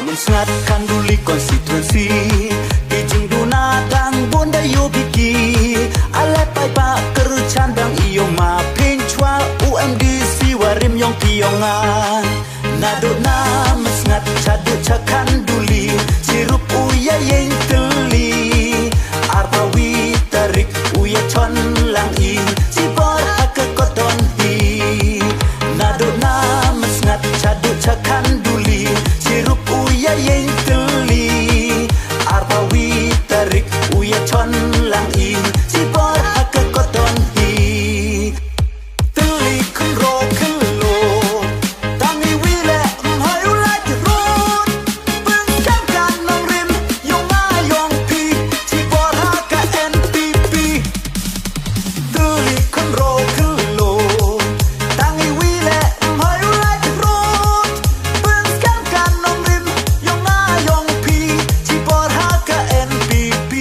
mensngatkan duli konstituensi Kijing duna dang bonda yo biki Ale pai pa kerchan dang iyo ma pinchwa UMDC warim yong piongan Nado na mensngat chadu chakan duli Sirup uya yeng teli Arpawi tarik uya chon lang in Sibor hake koton hi Nado na mensngat chadu chakan duli Sirup uya yeng teli Arpawi tarik uya chon lang in Sibor hake koton hi Teli kenro kelo Tangi wile mhai ulai jerut Pengkamkan nong rim Yong ayong pi Sibor hake NPP Teli kenro kelo Tangi wile mhai ulai jerut Pengkamkan nong rim Yong ayong pi Sibor hake NPP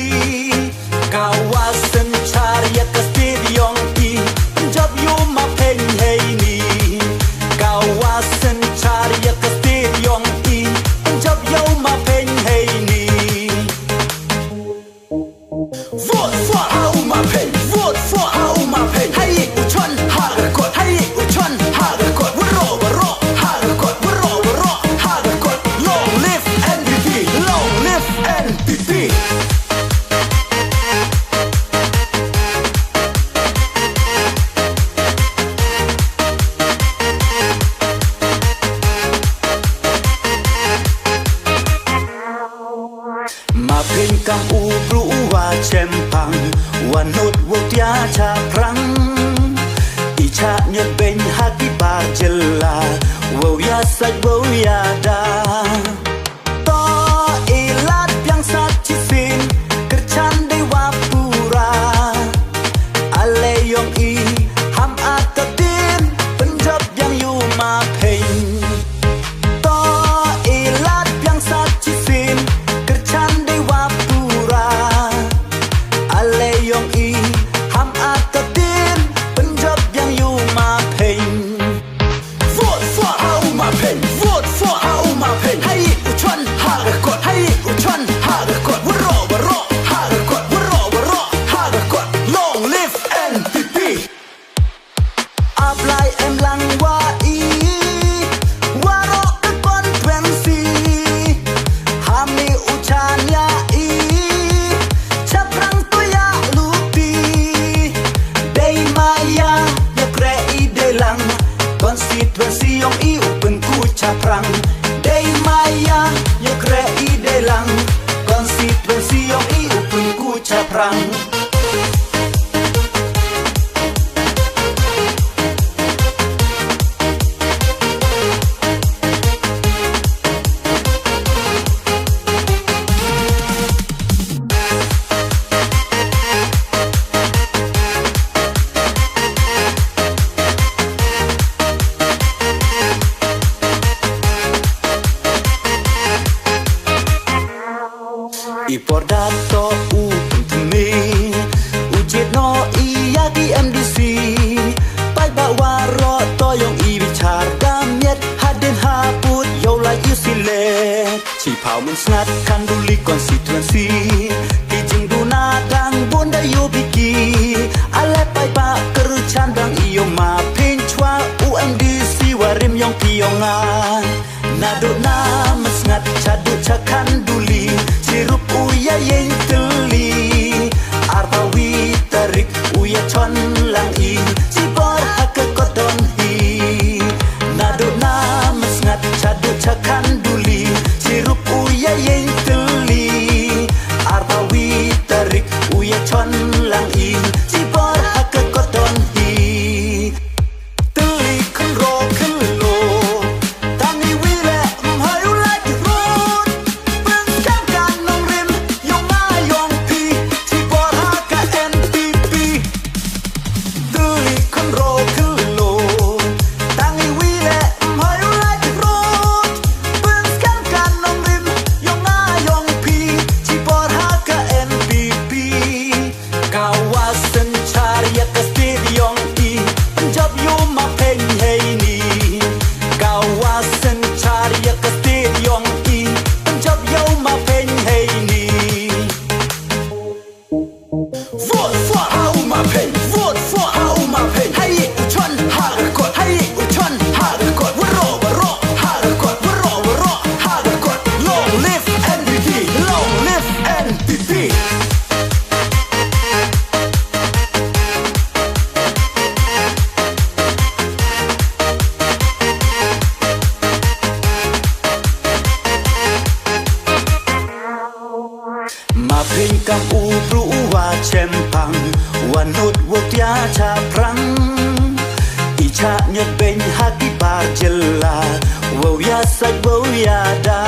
Kawasan Carya ke stadion i Penjab yo ma peng hei ni Kawasan Carya ke stadion i Penjab yo ma peng hei ni Vote for Hau Ma Peng Vote for Hau Ma Peng Hai Uchon Hagakot Hai Uchon Hagakot Waro Hagakot Waro Hagakot Long live NPP Long live NPP Ma peng kam u bru wa chempang Wanut wotia cha prang Icha nyet ben hati bar jela Wow ya saj wow ya da To ilat yang sat chisin Kerchan de wapura Ale yong i ham atatin Penjab yang yu ma peng To ilat yang sat chisin Kerchan de wapura Ale yong i ham atatin Penjab yang yu ma peng Vote for Hau Ma Peng Vote for Hau Ma Peng Hai Uchon Hagakot Hai Uchon Hagakot Waro Hagakot Waro Hagakot Long live NPP Apply em lang wa i Waro ke konvensi Hami uchanya i Caprang tu ya lupi Day maya ya krei delang Konstituensi yong i upen ku caprang Day maya ya krei delang Konstituensi yong i upen ku caprang Ipor dato u pentemi Ujit no iya di MDC Pai bawa ro toyong i bicar Damiet hadin haput yo la yu silet Cipau mensngatkan duli konstituensi Kijing duna dang bonda yo biki Ale pai pa kerchan dang iyo ma pinchwa UMDC warim yong piongan Nado na mensngat chadu chakan duli Sirup uya yeng teli Arpawi tarik uya chon lang in Sibor hake koton hi Nado na mensngat chadu chakan duli Sirup uya yeng teli Arpawi tarik uya chon lang in Sibor hake koton hi Teli kenro kelo Tangi wile mhai kam u pru wa chempang wanut wotia cha prang icha nyot ben haki par jella wo ya sak wo ya da